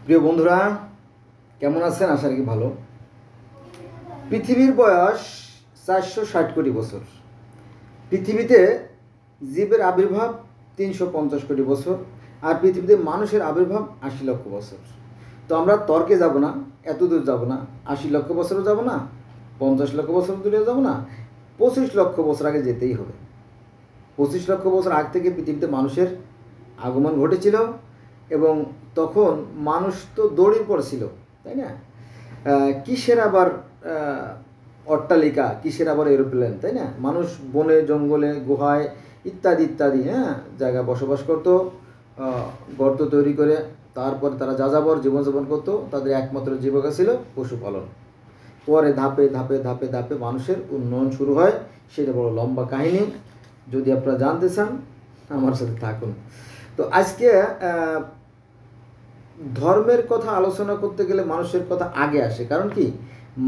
প্রিয় বন্ধুরা, কেমন আছেন? আশা করি ভালো। পৃথিবীর বয়স 460 কোটি বছর। পৃথিবীতে জীবের আবির্ভাব 350 কোটি বছর, আর পৃথিবীতে মানুষের আবির্ভাব 80 লক্ষ বছর। তো আমরা তর্কে যাব না, এত দূর যাব না, 80 লক্ষ বছরও যাব না, 50 লক্ষ বছর দূরে যাব না, 25 লক্ষ বছর আগে যেতেই হবে। 25 লক্ষ বছর আগ থেকে পৃথিবীতে মানুষের আগমন ঘটেছিল, এবং তখন মানুষ তো দড়ির পর ছিল, তাই না? কিসের আবার অট্টালিকা, কিসের আবার এরোপ্লেন, তাই না? মানুষ বনে জঙ্গলে গুহায় ইত্যাদি ইত্যাদি জায়গায় বসবাস করত, গর্ত তৈরি করে। তারপরে তারা যাযাবর জীবনযাপন করতো। তাদের একমাত্র জীবিকা ছিল পশুপালন। পরে ধাপে ধাপে ধাপে ধাপে মানুষের উন্নয়ন শুরু হয়। সেটা বড় লম্বা কাহিনী। যদি আপনারা জানতে চান, আমার সাথে থাকুন। তো আজকে ধর্মের কথা আলোচনা করতে গেলে মানুষের কথা আগে আসে। কারণ কি?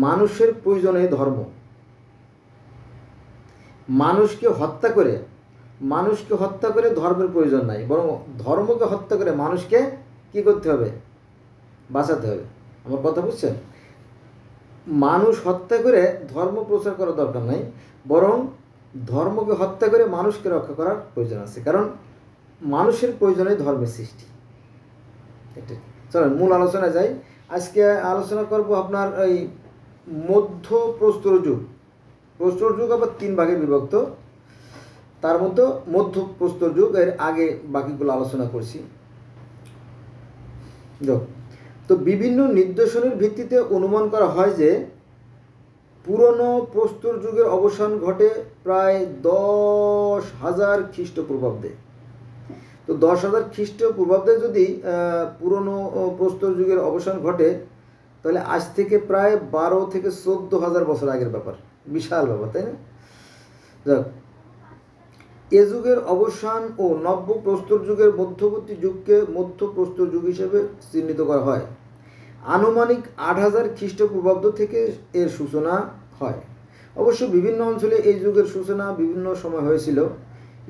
মানুষের প্রয়োজনে ধর্ম। মানুষকে হত্যা করে ধর্মের প্রয়োজন নাই, বরং ধর্মকে হত্যা করে মানুষকে কি করতে হবে? বাঁচাতে হবে। আমার কথা বুঝছেন? মানুষ হত্যা করে ধর্ম প্রচার করার দরকার নাই, বরং ধর্মকে হত্যা করে মানুষকে রক্ষা করার প্রয়োজন আছে। কারণ মানুষের প্রয়োজনে ধর্মের সৃষ্টি। চলেন মূল আলোচনায় যাই। আজকে আলোচনা করব আপনার এই মধ্য প্রস্তর যুগ। প্রস্তর যুগ আবার 3 ভাগে বিভক্ত। তার মধ্যে মধ্য প্রস্তর যুগ, এর আগে বাকিগুলো আলোচনা করছি। তো বিভিন্ন নিদর্শনের ভিত্তিতে অনুমান করা হয় যে পুরনো প্রস্তর যুগের অবসান ঘটে প্রায় 10,000 খ্রিস্টপূর্বাব্দে। তো 10,000 খ্রিস্টপূর্বাব্দে যদি পুরনো প্রস্তর যুগের অবসান ঘটে, তাহলে আজ থেকে প্রায় 12 থেকে 14,000 বছর আগের ব্যাপার। বিশাল ব্যাপার, তাই না? যাক, এ যুগের অবসান ও নব্য প্রস্তর যুগের মধ্যবর্তী যুগকে মধ্য প্রস্তর যুগ হিসেবে চিহ্নিত করা হয়। আনুমানিক 8,000 খ্রিস্টপূর্বাব্দ থেকে এর সূচনা হয়। অবশ্য বিভিন্ন অঞ্চলে এই যুগের সূচনা বিভিন্ন সময় হয়েছিল।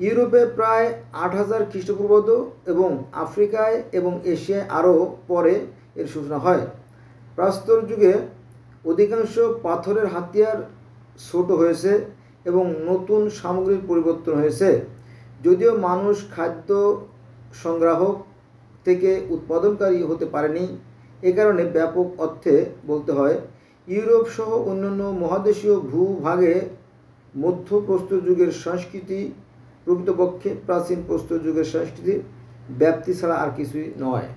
ইউরোপে প্রায় 8,000 খ্রিস্টপূর্বাব্দ এবং আফ্রিকায় এবং এশিয়ায় আরও পরে এর সূচনা হয়। প্রস্তর যুগে অধিকাংশ পাথরের হাতিয়ার ছোট হয়েছে এবং নতুন সামগ্রীর পরিবর্তন হয়েছে। যদিও মানুষ খাদ্য সংগ্রাহক থেকে উৎপাদনকারী হতে পারেনি, এ কারণে ব্যাপক অর্থে বলতে হয় ইউরোপ সহ অন্যান্য মহাদেশীয় ভূভাগে মধ্য প্রস্তর যুগের সংস্কৃতি প্রকৃতপক্ষে প্রাচীন প্রস্তর যুগের সংস্কৃতির ব্যাপ্তি ছাড়া আর কিছুই নয়।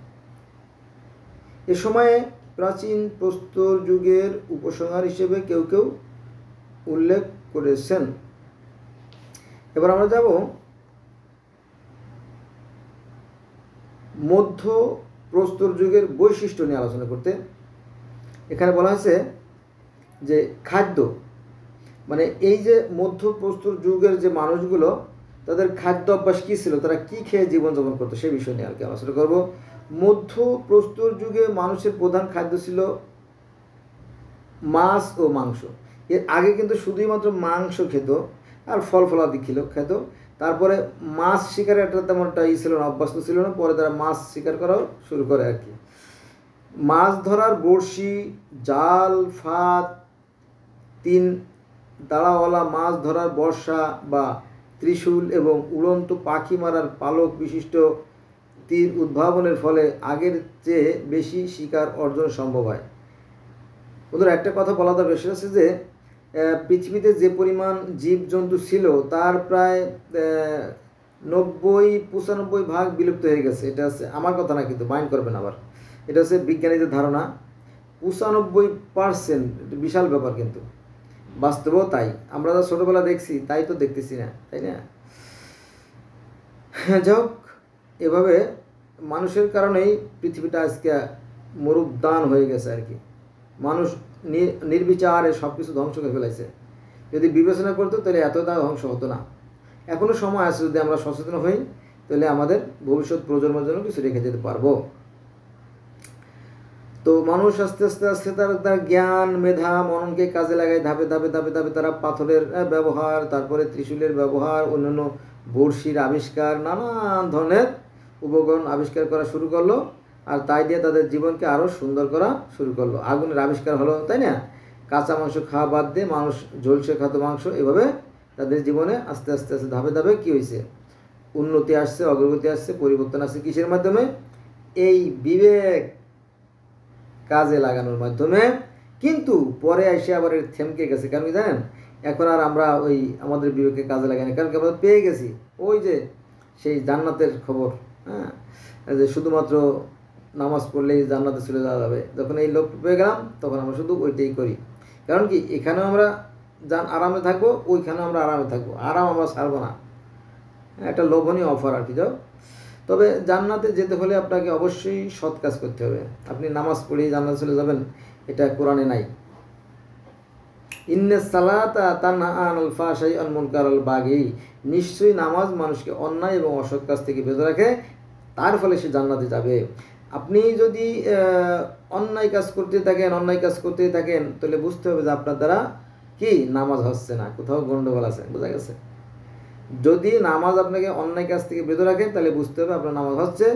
এ সময়ে প্রাচীন প্রস্তর যুগের উপসংহার হিসেবে কেউ কেউ উল্লেখ করেছেন। এবার আমরা যাব মধ্য প্রস্তর যুগের বৈশিষ্ট্য নিয়ে আলোচনা করতে। এখানে বলা আছে যে খাদ্য, মানে এই যে মধ্য প্রস্তর যুগের যে মানুষগুলো, তাদের খাদ্য অভ্যাস কী ছিল, তারা কী খেয়ে জীবনযাপন করতো, সেই বিষয় নিয়ে আর কি আলোচনা করব। মধ্য প্রস্তর যুগে মানুষের প্রধান খাদ্য ছিল মাছ ও মাংস। এর আগে কিন্তু শুধুই মাত্র মাংস খেত আর ফল ফলাদি খেত। তারপরে মাছ শিকারের একটা তেমন একটা ছিল না, অভ্যস্ত ছিল না। পরে তারা মাছ শিকার করাও শুরু করে আর কি। মাছ ধরার বড়শি, জাল, ফাঁদ, 3 দাঁড়াওয়ালা মাছ ধরার বর্ষা বা ত্রিশূল এবং উড়ন্ত পাখি মারার পালক বিশিষ্ট তীর উদ্ভাবনের ফলে আগের চেয়ে বেশি শিকার অর্জন সম্ভব হয়। ওদের একটা কথা বলা দরকার, সেটা হচ্ছে যে পৃথিবীতে যে পরিমাণ জীবজন্তু ছিল তার প্রায় 90-95 ভাগ বিলুপ্ত হয়ে গেছে। এটা হচ্ছে আমার কথা না, কিন্তু মাইন্ড করবেন আবার, এটা হচ্ছে বিজ্ঞানীদের ধারণা। 95%, বিশাল ব্যাপার, কিন্তু বাস্তবেও তাই। আমরা যা ছোটোবেলা দেখছি তাই তো দেখতেছি না, তাই না? যাক, এভাবে মানুষের কারণেই পৃথিবীটা আজকে মরুদ্যান হয়ে গেছে আর কি। মানুষ নির্বিচারে সব কিছু ধ্বংস করে ফেলাইছে। যদি বিবেচনা করতো তাহলে এতটা ধ্বংস হতো না। এখনও সময় আছে, যদি আমরা সচেতন হই তাহলে আমাদের ভবিষ্যৎ প্রজন্মের জন্য কিছু রেখে যেতে পারবো। তো মানুষ আস্তে আস্তে আস্তে তার জ্ঞান, মেধা, মননকে কাজে লাগায় ধাপে ধাপে ধাপে ধাপে তারা পাথরের ব্যবহার, তারপরে ত্রিশূলের ব্যবহার, অন্যান্য বড়শির আবিষ্কার, নানান ধরনের উপকরণ আবিষ্কার করা শুরু করলো। আর তাই দিয়ে তাদের জীবনকে আরও সুন্দর করা শুরু করলো। আগুনের আবিষ্কার হলো, তাই না? কাঁচা মাংস খাওয়া বাদ দিয়ে মানুষ ঝলসে খাতো মাংস। এভাবে তাদের জীবনে আস্তে আস্তে আস্তে ধাপে ধাপে কী হয়েছে? উন্নতি আসছে, অগ্রগতি আসছে, পরিবর্তন আসছে। কিসের মাধ্যমে? এই বিবেক কাজে লাগানোর মাধ্যমে। কিন্তু পরে এসে আবার থেমকে গেছে। কারণ কি জানেন? এখন আর আমরা ওই আমাদের বিবেককে কাজে লাগাই না, কারণ কি আমরা পেয়ে গেছি ওই যে সেই জান্নাতের খবর। হ্যাঁ, যে শুধুমাত্র নামাজ পড়লেই জান্নাতে চলে যাওয়া যাবে। যখন এই লোক পেয়ে গেলাম তখন আমরা শুধু ওইটাই করি। কারণ কি এখানেও আমরা আরামে থাকবো, ওইখানেও আমরা আরামে থাকবো, আরাম আমরা ছাড়বো না। একটা লোভনীয় অফার আর কি। যাও, তবে জান্নাতে যেতে হলে আপনাকে অবশ্যই সৎ কাজ করতে হবে। আপনি নামাজ পড়েই জান্নাতে চলে যাবেন এটা কোরআনে নাই। ইন্নাস সালাতা তানহা আনিল ফাহশাই ওয়াল মুনকার ওয়াল বাগি, নিশ্চয়ই নামাজ মানুষকে অন্যায় এবং অসৎ কাজ থেকে বেঁধে রাখে, তার ফলে সে জান্নাতে যাবে। আপনি যদি অন্যায় কাজ করতে থাকেন তাহলে বুঝতে হবে যে আপনার দ্বারা কি নামাজ হচ্ছে না, কোথাও গন্ডগোল আছে। বোঝা গেছে? যদি নামাজ আপনাকে অন্যায় কাজ থেকে বিরত রাখেন তাহলে বুঝতে হবে আপনার নামাজ হচ্ছে।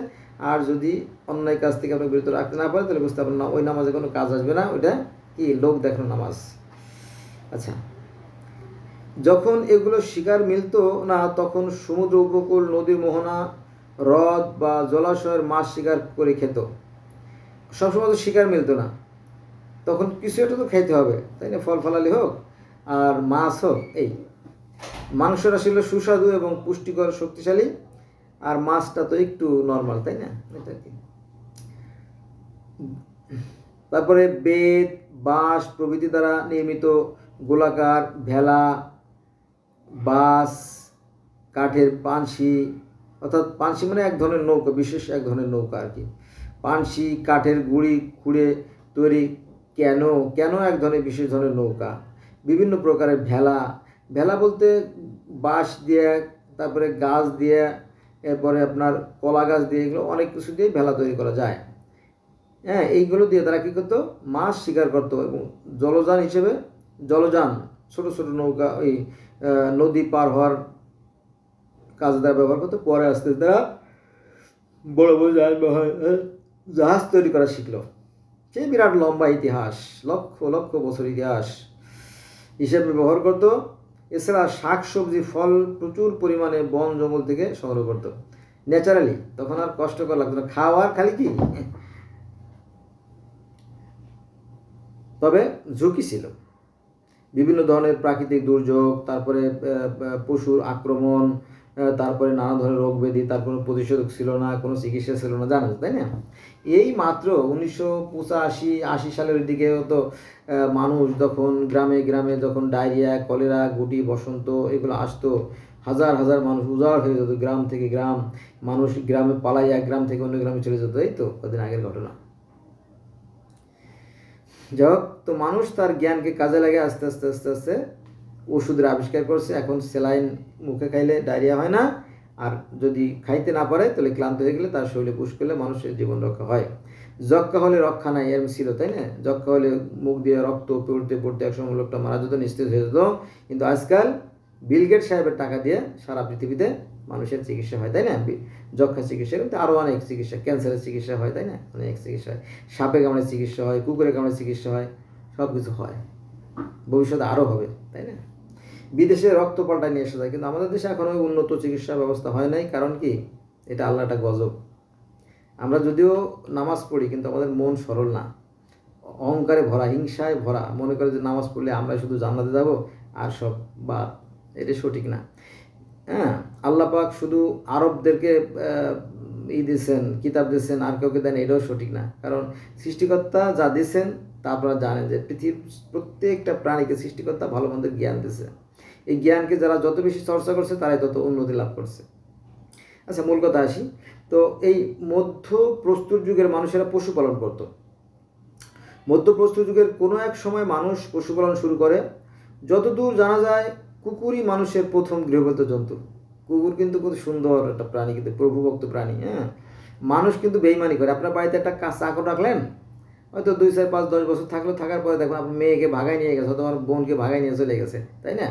আর যদি অন্যায় কাজ থেকে আপনাকে বিরত রাখতে না পারে তাহলে বুঝতে হবে না, ওই নামাজে কোনো কাজ আসবে না, ওইটা কি লোক দেখানো নামাজ। আচ্ছা, যখন এগুলো শিকার মিলতো না তখন সমুদ্র উপকূল, নদীর মোহনা, হ্রদ বা জলাশয়ের মাছ শিকার করে খেত। সবসময় তো শিকার মিলতো না, তখন কিছু একটা তো খাইতে হবে, তাই না? ফল ফলালি হোক আর মাছ হোক। এই মাংসটা ছিল সুস্বাদু এবং পুষ্টিকর, শক্তিশালী, আর মাছটা তো একটু নর্মাল, তাই না? এটা কি তারপরে বেত, বাঁশ প্রভৃতি দ্বারা নির্মিত গোলাকার ভেলা, বাস, কাঠের পানসি, অর্থাৎ পানসি মানে এক ধরনের নৌকা, বিশেষ এক ধরনের নৌকা আর কি। পানসি, কাঠের গুঁড়ি খুঁড়ে তৈরি কেন এক ধরনের বিশেষ ধরনের নৌকা। বিভিন্ন প্রকারের ভেলা বলতে বাঁশ দিয়ে, তারপরে গাছ দিয়ে, এরপরে আপনার কলা গাছ দিয়ে, এগুলো অনেক কিছু দিয়ে ভেলা তৈরি করা যায়। হ্যাঁ, এইগুলো দিয়ে তারা কী করতো? মাছ শিকার করতো। এবং জলযান ছোট ছোট নৌকা ওই নদী পার হওয়ার কাজে তারা ব্যবহার করতো। পরে আস্তে তারা বড় বড় জাহাজ তৈরি করা শিখলো। সেই বিরাট লম্বা ইতিহাস, লক্ষ লক্ষ বছর ইতিহাস হিসেবে ব্যবহার করতো। এছাড়া শাক সবজি, ফল প্রচুর পরিমাণে বন জঙ্গল থেকে সংগ্রহ করতো ন্যাচারালি। তখন আর কষ্টকর লাগতো না, খাওয়ার খালি কি। তবে ঝুঁকি ছিল, বিভিন্ন ধরনের প্রাকৃতিক দুর্যোগ, তারপরে পশুর আক্রমণ, তারপরে নানা ধরনের রোগ ব্যাধি, তারপরে প্রতিষেধক ছিল না, কোনো চিকিৎসা ছিল না, জানেন তাই না? এই মাত্র 1985-80 সালের দিকে তো মানুষ যখন গ্রামে যখন ডায়রিয়া, কলেরা, গুটি, বসন্ত এগুলো আসতো, হাজার হাজার মানুষ উজাড় হয়ে যেত। গ্রাম থেকে গ্রাম মানুষ গ্রামে পালাই, এক গ্রাম থেকে অন্য গ্রামে চলে যেত। এই তো কদিন আগের ঘটনা। যাই হোক, তো মানুষ তার জ্ঞানকে কাজে লাগে আস্তে আস্তে আস্তে আস্তে ওষুধের আবিষ্কার করছে। এখন স্যালাইন মুখে খাইলে ডায়রিয়া হয় না, আর যদি খাইতে না পারে তাহলে ক্লান্ত হয়ে গেলে তার শরীরে পুশ করলে মানুষের জীবন রক্ষা হয়। যক্কা হলে রক্ষা নাই, এরম ছিল, তাই না? যক্কা হলে মুখ দিয়ে রক্ত পড়তে পড়তে একসময় লোকটা মারা যেত, নিস্তেজ হয়ে যেত। কিন্তু আজকাল বিল গেটস সাহেবের টাকা দিয়ে সারা পৃথিবীতে মানুষের চিকিৎসা হয়, তাই না? যক্ষা চিকিৎসা, কিন্তু আরও অনেক চিকিৎসা, ক্যান্সারের চিকিৎসা হয়, তাই না? অনেক চিকিৎসা হয়, সাপে কামড়ে চিকিৎসা হয়, কুকুরে কামড়ে চিকিৎসা হয়, সব কিছু হয়, ভবিষ্যতে আরও হবে, তাই না? বিদেশে রক্ত পাল্টায় নিয়ে এসে যায়, কিন্তু আমাদের দেশে এখন ওই উন্নত চিকিৎসা ব্যবস্থা হয় নাই। কারণ কি? এটা আল্লাহ একটা গজব। আমরা যদিও নামাজ পড়ি কিন্তু আমাদের মন সরল না, অহংকারে ভরা, হিংসায় ভরা। মনে করে যে নামাজ পড়লে আমরা শুধু জান্নাতে যাব আর সব বাদ। এটা সঠিক না। হ্যাঁ, আল্লাহ পাক শুধু আরবদেরকে দিয়েছেন, কিতাব দিয়েছেন, আর কাউকে দেন, এটাও সঠিক না। কারণ সৃষ্টিকর্তা যা দিয়েছেন তা আপনারা জানেন যে পৃথিবীর প্রত্যেকটা প্রাণীকে সৃষ্টিকর্তা ভালো মন্দের জ্ঞান দিয়েছে। এই জ্ঞানকে যারা যত বেশি চর্চা করছে তারাই তত উন্নতি লাভ করছে। আচ্ছা, মূল কথা আসি। তো এই মধ্য প্রস্তুর যুগের মানুষেরা পশুপালন করত। মধ্যপ্রস্তর যুগের কোনো এক সময় মানুষ পশুপালন শুরু করে। যতদূর জানা যায় কুকুরই মানুষের প্রথম গৃহপালিত জন্তু। কুকুর কিন্তু খুব সুন্দর একটা প্রাণী, কিন্তু প্রভুভক্ত প্রাণী। হ্যাঁ, মানুষ কিন্তু বেইমানি করে। আপনার বাড়িতে একটা চাকর রাখলেন, হয়তো 2, 4, 5, 10 বছর থাকলো, থাকার পরে দেখবেন আপনার মেয়েকে ভাগাই নিয়ে গেছে, তোমার বোনকে ভাগাই নিয়ে চলে গেছে, তাই না?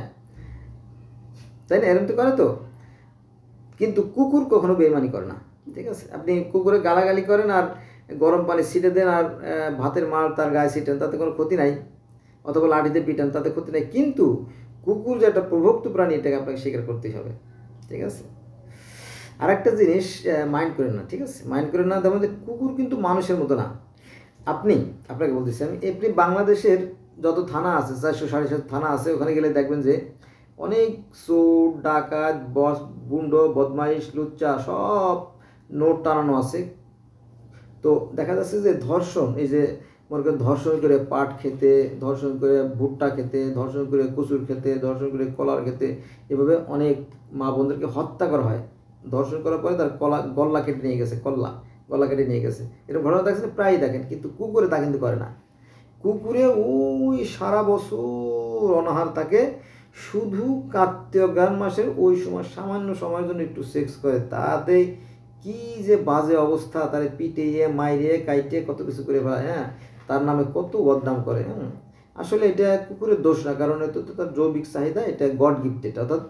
এরকম তো করে তো। কিন্তু কুকুর কখনো বেইমানি করে না, ঠিক আছে? আপনি কুকুরে গালাগালি করেন আর গরম পানি ছিটে দেন আর ভাতের মার তার গায়ে ছিটেন, তাতে কোনো ক্ষতি নাই, অথবা লাঠিতে পিটান, তাতে ক্ষতি নাই। কিন্তু কুকুর যে একটা প্রভুক্ত প্রাণী, এটাকে আপনাকে স্বীকার করতেই হবে, ঠিক আছে? আর একটা জিনিস মাইন্ড করেন না, ঠিক আছে? মাইন্ড করেন না, তেমন কুকুর কিন্তু মানুষের মতো না। আপনাকে বলতেছি আপনি বাংলাদেশের যত থানা আছে, 400-750 থানা আছে, ওখানে গেলে দেখবেন যে অনেক চোর, ডাকাত, গুন্ড, বদমাইশ, লুচ্চা সব নোট টানানো আছে। তো দেখা যাচ্ছে যে ধর্ষণ, এই যে মনে করেন ধর্ষণ করে পাট খেতে, ধর্ষণ করে ভুট্টা খেতে, ধর্ষণ করে কচুর খেতে, ধর্ষণ করে কলার খেতে, এভাবে অনেক মা বোনদেরকে হত্যা করা হয়। ধর্ষণ করার পরে তার গলা কেটে নিয়ে গেছে, গলা কেটে নিয়ে গেছে, এরকম ঘটনা দেখছেন, প্রায়ই দেখেন। কিন্তু কুকুরে তা কিন্তু করে না। কুকুরে ওই সারা বছর অনাহার থাকে, শুধু কার্তিক অগ্রহায়ণ মাসের ওই সময় সামান্য সময়ের জন্য একটু সেক্স করে, তাতে কি যে বাজে অবস্থা, তার পিটিয়ে মাইরে কাইটে কত কিছু করে ফেলায়, হ্যাঁ, তার নামে কত বদনাম করে। আসলে এটা কুকুরের দোষ না, কারণ এটা তো তার জৈবিক চাহিদা, এটা গড গিফটেড, অর্থাৎ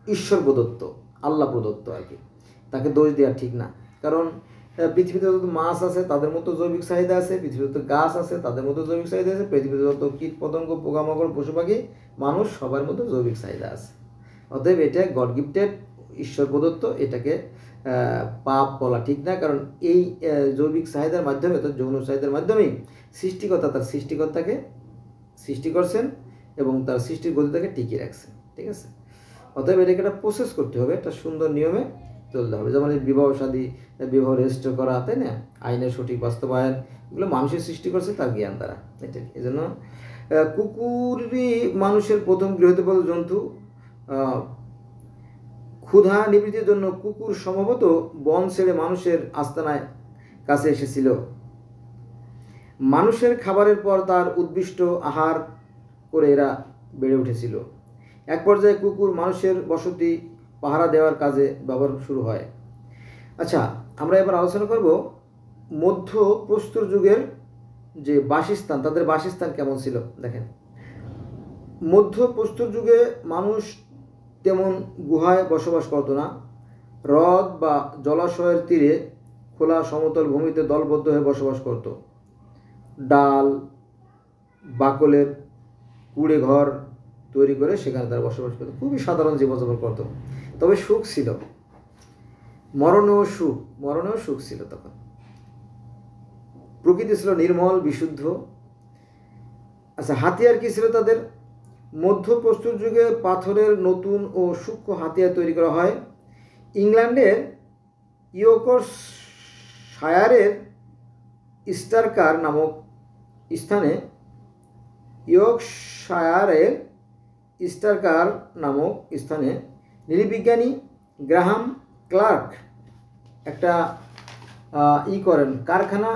ঈশ্বর প্রদত্ত, আল্লাহ প্রদত্ত আর কি। তাকে দোষ দেওয়া ঠিক না, কারণ পৃথিবীতে যত মাছ আছে তাদের মতো জৈবিক চাহিদা আছে, পৃথিবীতে যত গাছ আছে তাদের মতো জৈবিক চাহিদা আছে, পৃথিবীতে যত কীট পতঙ্গ, পোকামাকড়, পশু পাখি, মানুষ, সবার মতো জৈবিক চাহিদা আছে। অতএব এটা গড গিফটেড, ঈশ্বর প্রদত্ত, এটাকে পাপ বলা ঠিক না। কারণ এই জৈবিক চাহিদার মাধ্যমে, অর্থাৎ যৌন চাহিদার মাধ্যমেই সৃষ্টিকর্তা তার সৃষ্টিকর্তাকে সৃষ্টি করছেন এবং তার সৃষ্টির গতিটাকে টিকিয়ে রাখছেন, ঠিক আছে? অতএব এটাকে একটা প্রসেস করতে হবে, একটা সুন্দর নিয়মে চলতে হবে। যেমন এই বিবাহ শাদী, বিবাহ রেজিস্টার করা, তাই না, আইনের সঠিক বাস্তবায়ন, এগুলো মানুষের সৃষ্টি করছে তার জ্ঞান দ্বারা। এটা এই জন্য কুকুরই মানুষের প্রথম গৃহপালিত জন্তু। ক্ষুধা নিবৃত্তির জন্য কুকুর সম্ভবত বন ছেড়ে মানুষের আস্তানায় কাছে এসেছিল। মানুষের খাবারের পর তার উদ্দিষ্ট আহার করে এরা বেড়ে উঠেছিল। এক পর্যায়ে কুকুর মানুষের বসতি পাহারা দেওয়ার কাজে ব্যবহার শুরু হয়। আচ্ছা, আমরা এবার আলোচনা করব মধ্য প্রস্তর যুগের যে বাসস্থান, তাদের বাসস্থান কেমন ছিল। দেখেন, মধ্য প্রস্তর যুগে মানুষ তেমন গুহায় বসবাস করতো না। হ্রদ বা জলাশয়ের তীরে খোলা সমতল ভূমিতে দলবদ্ধ হয়ে বসবাস করত। ডাল, বাকলের কুড়ে ঘর তৈরি করে সেখানে তারা বসবাস করত। খুবই সাধারণ জীবনযাপন করত, তবে সুখ ছিল, মরণেও সুখ ছিল। তখন প্রকৃতি ছিল নির্মল, বিশুদ্ধ। আচ্ছা, হাতিয়ার কি ছিল তাদের? মধ্যপ্রস্তর যুগে পাথরের নতুন ও সূক্ষ্ম হাতিয়ার তৈরি করা হয়। ইংল্যান্ডের ইয়র্কশায়ারের স্টারকার নামক স্থানে নৃবিজ্ঞানী গ্রাহাম ক্লার্ক একটা কারখানা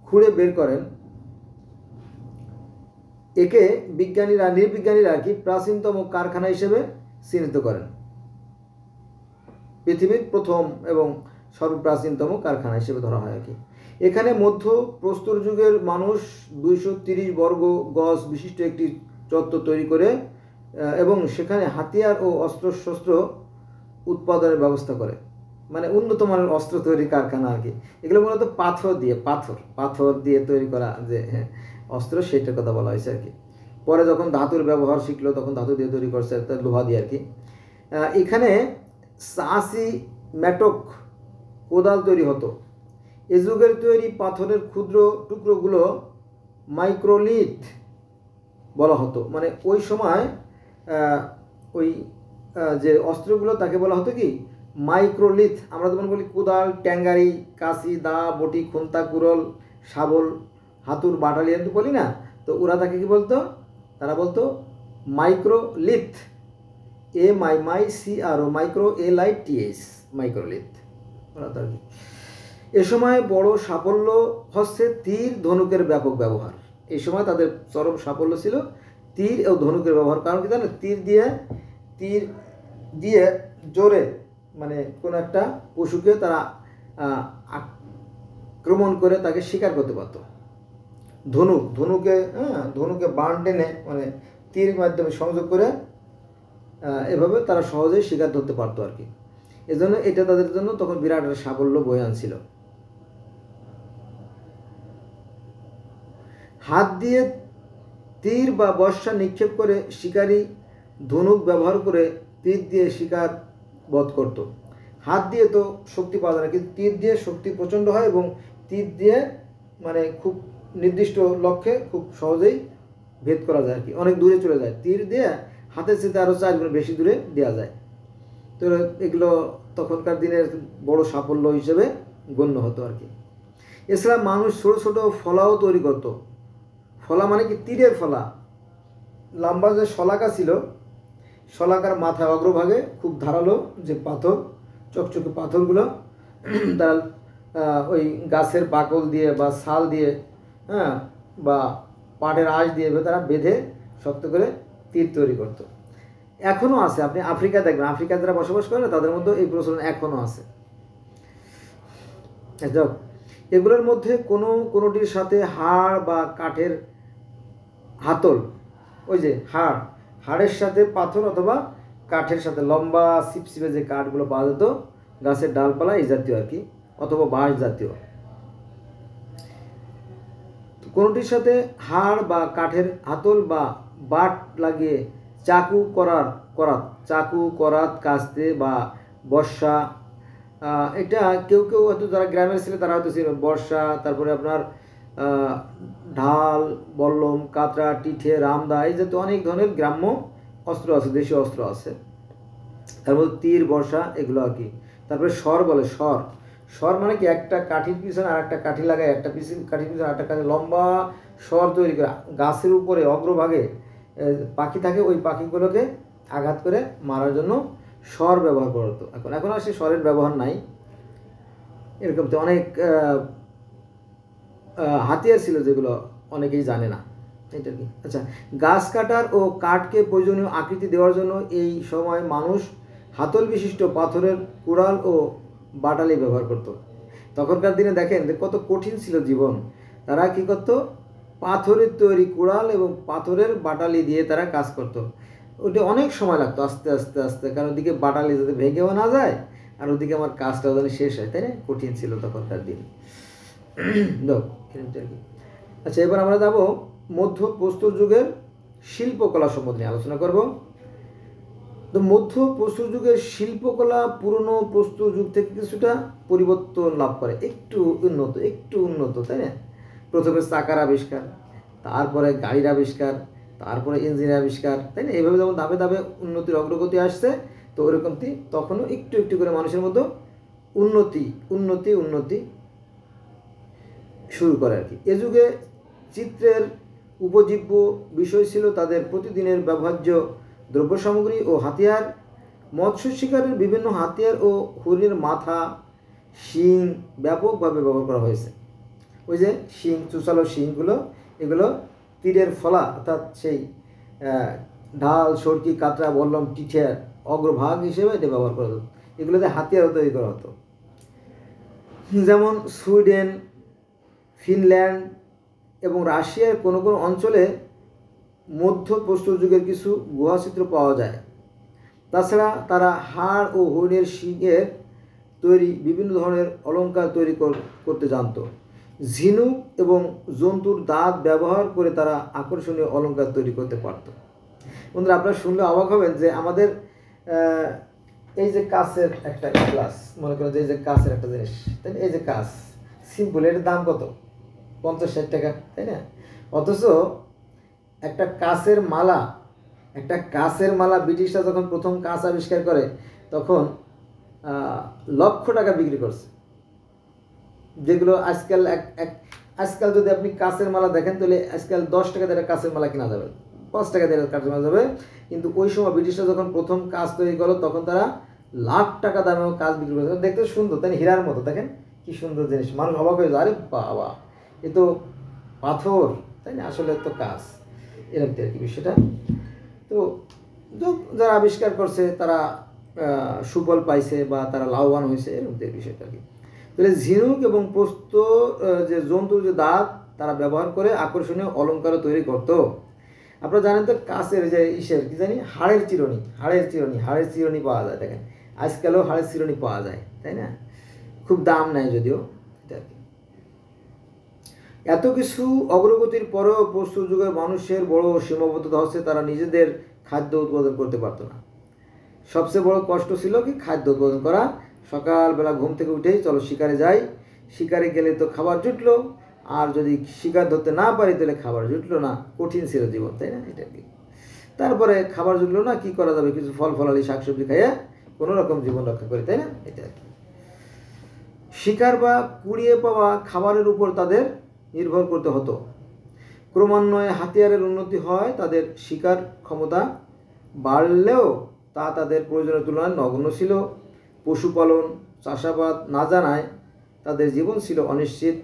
খুঁড়ে বের করেন। একে নৃবিজ্ঞানীরা আর কি প্রাচীনতম কারখানা হিসেবে চিহ্নিত করেন। পৃথিবীর প্রথম এবং সর্বপ্রাচীনতম কারখানা হিসেবে ধরা হয় আর কি। এখানে মধ্য প্রস্তর যুগের মানুষ 230 বর্গ গজ বিশিষ্ট একটি চত্বর তৈরি করে এবং সেখানে হাতিয়ার ও অস্ত্রশস্ত্র উৎপাদনের ব্যবস্থা করে। মানে উন্নত মানের অস্ত্র তৈরি কারখানা আর কি। এগুলো মূলত পাথর দিয়ে তৈরি করা যে অস্ত্র, সেটার কথা বলা হয়েছে আর কি। পরে যখন ধাতুর ব্যবহার শিখলো তখন ধাতু দিয়ে তৈরি করছে, লোহা দিয়ে আর কি। এখানে চাষি মেটক কোদাল তৈরি হতো। এ যুগের তৈরি পাথরের ক্ষুদ্র টুকরোগুলো মাইক্রোলিথ বলা হতো। মানে ওই সময় ওই যে অস্ত্রগুলো তাকে বলা হতো কি মাইক্রোলিথ। আমরা যেমন বলি কোদাল, ট্যাঙ্গারি, কাশি, দা, বটি, খুন্তা, কুড়ল, শাবল, হাতুর, বাটালিয়ান তো বলি না, তো ওরা তাকে কি বলতো? তারা বলতো microlith, MICRO, micro LITH, microlith. এ সময় বড় সাফল্য হচ্ছে তীর ধনুকের ব্যাপক ব্যবহার। এই সময় তাদের চরম সাফল্য ছিল তীর ও ধনুকের ব্যবহার। কারণ কি জানেন? তীর দিয়ে জোরে মানে কোনো একটা পশুকে তারা আক্রমণ করে তাকে শিকার করতে পারত। ধনুকে বাণ টেনে মানে তীর মাধ্যমে সংযোগ করে এভাবে তারা সহজেই শিকার ধরতে পারতো আর কি। এজন্য এটা তাদের জন্য তখন বিরাট একটা সাফল্য বয়ে আনছিল। হাত দিয়ে তীর বা বর্ষা নিক্ষেপ করে শিকারী ধনুক ব্যবহার করে তীর দিয়ে শিকার বধ করত। হাত দিয়ে তো শক্তি পাওয়া যায় না, কিন্তু তীর দিয়ে শক্তি প্রচণ্ড হয় এবং তীর দিয়ে মানে খুব নির্দিষ্ট লক্ষ্যে খুব সহজেই ভেদ করা যায় আর কি, অনেক দূরে চলে যায়। তীর দিয়ে হাতের চেয়ে আরও 4 গুণ বেশি দূরে দেওয়া যায়। তো এগুলো তখনকার দিনের বড় সাফল্য হিসেবে গণ্য হতো আর কি। এছাড়া মানুষ ছোটো ছোটো ফলাও তৈরি করতো। ফলা মানে কি, তীরের ফলা। লম্বা যে শলাকা ছিল, শলাকার মাথায় অগ্রভাগে খুব ধারালো যে পাথর, চকচকে পাথরগুলো তারা ওই গাছের বাকল দিয়ে বা ছাল দিয়ে, হ্যাঁ, বা পাটের আঁশ দিয়ে তারা বেঁধে শক্ত করে তীর তৈরি করত। এখনও আছে, আপনি আফ্রিকা দেখবেন, আফ্রিকা যারা বসবাস করে তাদের মধ্যে এই প্রচলন এখনও আছে। যাক, এগুলোর মধ্যে কোনোটির সাথে হাড় বা কাঠের হাতল, ওই যে হাড়ের সাথে পাথর অথবা কাঠের সাথে লম্বা ছিপছিপে যে কাঠগুলো পাওয়া যেত, গাছের ডালপালা এই জাতীয় আর কি, অথবা বাঁশ জাতীয়। কোনোটির সাথে হাড় বা কাঠের হাতল বা বাট লাগিয়ে চাকু করাত কাস্তে বা বর্ষা, এটা কেউ হয়তো যারা গ্রামের ছিল তারা হয়তো ছিল বর্ষা, তারপরে আপনার ঢাল, বল্লম, কাতরা, টিঠে, রামদা, এই জাতীয় অনেক ধরনের গ্রাম্য অস্ত্র আছে, দেশীয় অস্ত্র আছে। তার মধ্যে তীর, বর্ষা এগুলো আর কি। তারপরে স্বর বলে, স্বর মানে কি, একটা কাঠির পিছনে আর একটা কাঠি লাগায়, একটা কাঠির পিছনে আর একটা কাঠি লম্বা স্বর তৈরি করে গাছের উপরে অগ্রভাগে পাখি থাকে, ওই পাখিগুলোকে আঘাত করে মারার জন্য স্বর ব্যবহার করতো। এখন আর সে স্বরের ব্যবহার নাই। এরকম তো অনেক হাতিয়ার ছিল যেগুলো অনেকেই জানে না, এটা কি। আচ্ছা, গাছ কাটার ও কাঠকে প্রয়োজনীয় আকৃতি দেওয়ার জন্য এই সময় মানুষ হাতল বিশিষ্ট পাথরের কুড়াল ও বাটালি ব্যবহার করত। তখনকার দিনে দেখেন কত কঠিন ছিল জীবন। তারা কি করত, পাথরের তৈরি কুড়াল এবং পাথরের বাটালি দিয়ে তারা কাজ করত। ওটা অনেক সময় লাগতো, আস্তে আস্তে আস্তে, কারণ ওদিকে বাটালি যাতে ভেঙেও না যায় আর ওদিকে আমার কাজটাও যেন শেষ হয়, তাই না? কঠিন ছিল তখনকার দিন। আচ্ছা, এবার আমরা যাব মধ্য প্রস্তর যুগের শিল্পকলা সম্বন্ধে আলোচনা করব। তো মধ্য প্রস্তর যুগের শিল্পকলা পুরনো প্রস্তর যুগ থেকে কিছুটা পরিবর্তন লাভ করে, একটু উন্নত, তাই না? প্রথমে চাকার আবিষ্কার, তারপরে গাড়ির আবিষ্কার, তারপরে ইঞ্জিনের আবিষ্কার, তাই না? এইভাবে যেমন ধাপে ধাপে উন্নতির অগ্রগতি আসছে, তো ওরকম তখনও একটু করে মানুষের মধ্যে উন্নতি শুরু করে আর কি। এ যুগে চিত্রের উপজীব্য বিষয় ছিল তাদের প্রতিদিনের ব্যবহার্য দ্রব্য সামগ্রী ও হাতিয়ার। মৎস্য শিকারের বিভিন্ন হাতিয়ার ও হরিণের মাথা, শিং ব্যাপকভাবে ব্যবহার করা হয়েছে। ওই যে শিং, চুষালো শিংগুলো, এগুলো তীরের ফলা, অর্থাৎ সেই ঢাল, সরকি, কাতরা, বল্লম, টিঠের অগ্রভাগ হিসেবে এটা ব্যবহার করা হতো। এগুলোতে হাতিয়ারও তৈরি করা হতো। যেমন সুইডেন, ফিনল্যান্ড এবং রাশিয়ার কোনো অঞ্চলে মধ্য প্রস্তর যুগের কিছু গুহাচিত্র পাওয়া যায়। তাছাড়া তারা হাড় ও হরিণের শিংয়ের তৈরি বিভিন্ন ধরনের অলঙ্কার তৈরি করতে জানত। ঝিনুক এবং জন্তুর দাঁত ব্যবহার করে তারা আকর্ষণীয় অলঙ্কার তৈরি করতে পারত। বন্ধুরা, আপনারা শুনলে অবাক হবেন যে আমাদের এই যে কাচের একটা গ্লাস, মনে করেন যে এই যে কাচের একটা জিনিস, তাই না? এই যে কাচ সিম্পল, এটার দাম কত? 50-60 টাকা, তাই না? অথচ একটা কাচের মালা ব্রিটিশরা যখন প্রথম কাচ আবিষ্কার করে তখন লক্ষ টাকা বিক্রি করছে। যেগুলো আজকাল যদি আপনি কাচের মালা দেখেন তাহলে আজকাল 10 টাকা দিয়ে কাচের মালা কেনা যাবে, 5 টাকা দিয়ে কাচের মালা যাবে। কিন্তু ওই সময় ব্রিটিশরা যখন প্রথম কাচ তৈরি করলো তখন তারা লাখ টাকা দামেও কাচ বিক্রি করছে। দেখতে সুন্দর, তাই হীরার মতো, দেখেন কি সুন্দর জিনিস। মানুষ অবাক হয়ে যায়, আরে বাবা, এ তো পাথর, তাই না? আসলে তো কাচ, এরকম আর কি বিষয়টা। তো যারা আবিষ্কার করছে তারা সুফল পাইছে বা তারা লাভবান হয়েছে, এরকম বিষয়টা আর কি। তাহলে ঝিনুক এবং প্রস্তর যে জন্তুর যে দাঁত তারা ব্যবহার করে আকর্ষণীয় অলঙ্কারও তৈরি করত। আপনারা জানেন তো কাছের যে কি জানি, হাড়ের চিরুনি পাওয়া যায়। দেখেন আজকালও হাড়ের চিরুনি পাওয়া যায়, তাই না? খুব দাম নেয় যদিও, এটা আর কি। এত কিছু অগ্রগতির পরেও প্রস্তর যুগের মানুষের বড় সীমাবদ্ধতা হচ্ছে তারা নিজেদের খাদ্য উৎপাদন করতে পারতো না। সবচেয়ে বড় কষ্ট ছিল কি খাদ্য উৎপাদন করা। সকালবেলা ঘুম থেকে উঠেই চলো শিকারে যাই, শিকারে গেলে তো খাবার জুটলো, আর যদি শিকার ধরতে না পারি তাহলে খাবার জুটলো না। কঠিন ছিল জীবন, তাই না? এটা কি তারপরে খাবার জুটলো না, কি করা যাবে? কিছু ফল ফলালি শাকসবজি খাইয়ে কোনো রকম জীবন রক্ষা করি, তাই না? এটা আর কি। শিকার বা কুড়িয়ে পাওয়া খাবারের উপর তাদের নির্ভর করতে হতো। ক্রমান্বয়ে হাতিয়ারের উন্নতি হয়, তাদের শিকার ক্ষমতা বাড়লেও তা তাদের প্রয়োজনের তুলনায় নগণ্য ছিল। পশুপালন, চাষাবাদ না জানায় তাদের জীবন ছিল অনিশ্চিত।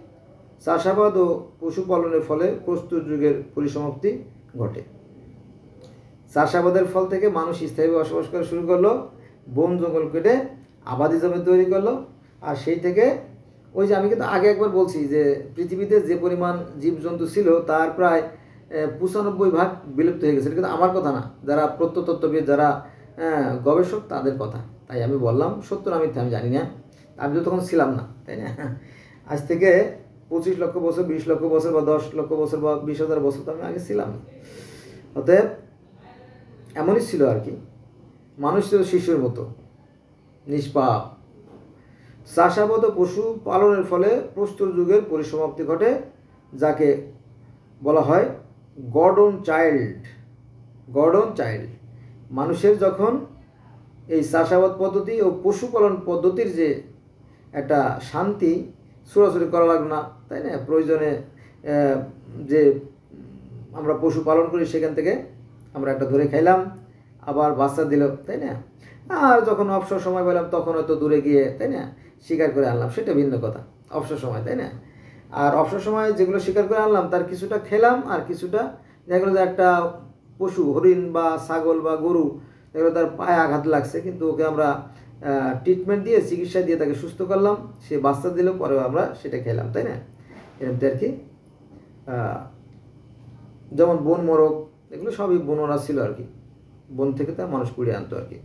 চাষাবাদ ও পশুপালনের ফলে প্রস্তর যুগের পরিসমাপ্তি ঘটে। চাষাবাদের ফল থেকে মানুষ স্থায়ীভাবে বসবাস করা শুরু করলো, বন জঙ্গল কেটে আবাদি জমি তৈরি করলো। আর সেই থেকে ওই যে আমি কিন্তু আগে একবার বলছি যে পৃথিবীতে যে পরিমাণ জীবজন্তু ছিল তার প্রায় 95% বিলুপ্ত হয়ে গেছে। কিন্তু আমার কথা না, যারা প্রত্নতত্ত্ববিদ, যারা গবেষক, তাদের কথা। তাই আমি বললাম, সত্য না মিথ্যা আমি জানি না, আমি তো তখন ছিলাম না, তাই না? আজ থেকে 25 লক্ষ বছর, 20 লক্ষ বছর বা 10 লক্ষ বছর বা 20,000 বছর তো আমি আগে ছিলাম না। অতএব এমনই ছিল আর কি। মানুষ ছিল শিশুর মতো নিষ্পাপ। চাষাবাদ ও পশু পালনের ফলে প্রস্তর যুগের পরিসমাপ্তি ঘটে, যাকে বলা হয় গর্ডন চাইল্ড। মানুষের যখন এই চাষাবাদ পদ্ধতি ও পশুপালন পদ্ধতির যে একটা শান্তি ছোড়াছুড়ি করা লাগলো না, তাই না? প্রয়োজনে যে আমরা পশু পালন করি সেখান থেকে আমরা একটা ধরে খাইলাম, আবার বাচ্চা দিল, তাই না? আর যখন অবসর সময় পেলাম তখন হয়তো দূরে গিয়ে, তাই না, শিকার করে আনলাম, সেটা ভিন্ন কথা, অবসর সময়, তাই না? আর অবসর সময় যেগুলো শিকার করে আনলাম তার কিছুটা খেলাম, আর কিছুটা দেখা গেলো যে একটা পশু, হরিণ বা ছাগল বা গরু, এগুলো তার পায়ে আঘাত লাগছে, কিন্তু ওকে আমরা ট্রিটমেন্ট দিয়ে, চিকিৎসা দিয়ে তাকে সুস্থ করলাম, সে বাচ্চা দিল, পরে আমরা সেটা খেলাম, তাই না? এরকম আর কি। যেমন বন মোরগ, এগুলো সবই বনরা ছিল আর কি, বন থেকে তার মানুষ কুড়িয়ে আনতো আর কি।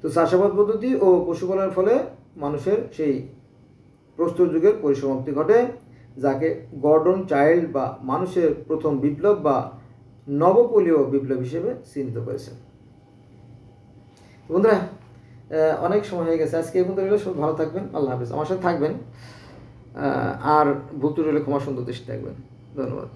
তো চাষাবাদ পদ্ধতি ও পশুপালনের ফলে মানুষের সেই প্রস্তর যুগের পরিসমাপ্তি ঘটে, যাকে গর্ডন চাইল্ড বা মানুষের প্রথম বিপ্লব বা নবপলীয় বিপ্লব হিসেবে চিহ্নিত করেছেন। বন্ধুরা, অনেক সময় হয়ে গেছে, আজকে এই পর্যন্ত রইল। সব ভালো থাকবেন, আল্লাহ হাফেজ। আমার সাথে থাকবেন, আর ভুল ত্রুটি হলে ক্ষমা সুন্দর দৃষ্টি থাকবেন। ধন্যবাদ।